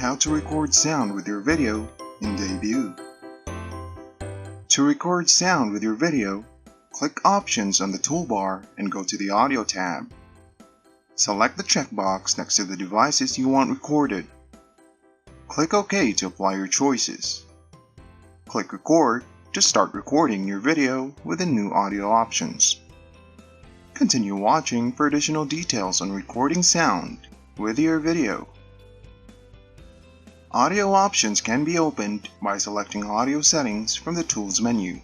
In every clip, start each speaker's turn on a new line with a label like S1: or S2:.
S1: How to record sound with your video in Debut. To record sound with your video, click Options on the toolbar and go to the Audio tab. Select the checkbox next to the devices you want recorded. Click OK to apply your choices. Click Record to start recording your video with the new audio options. Continue watching for additional details on recording sound with your video. Audio options can be opened by selecting Audio Settings from the Tools menu.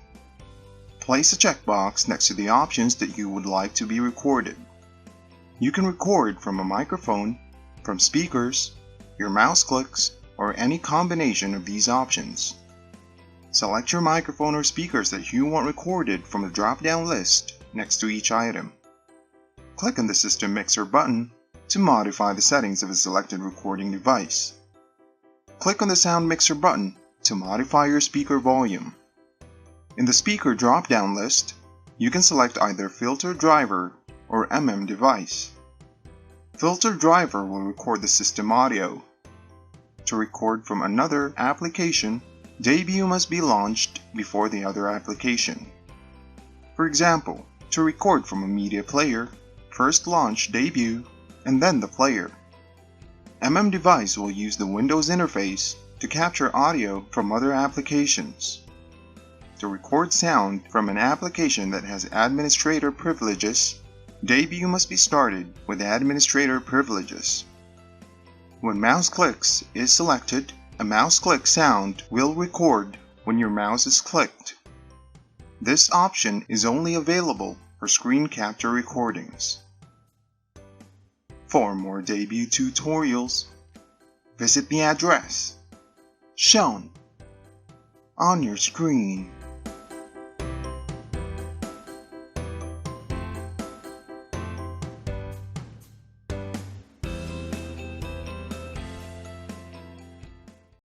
S1: Place a checkbox next to the options that you would like to be recorded. You can record from a microphone, from speakers, your mouse clicks, or any combination of these options. Select your microphone or speakers that you want recorded from the drop-down list next to each item. Click on the System Mixer button to modify the settings of a selected recording device. Click on the Sound Mixer button to modify your speaker volume. In the speaker drop-down list, you can select either Filter Driver or device. Filter Driver will record the system audio. To record from another application, Debut must be launched before the other application. For example, to record from a media player, first launch Debut and then the player. device will use the Windows interface to capture audio from other applications. To record sound from an application that has administrator privileges, Debut must be started with administrator privileges. When mouse clicks is selected, a mouse click sound will record when your mouse is clicked. This option is only available for screen capture recordings. For more Debut tutorials, visit the address shown on your screen.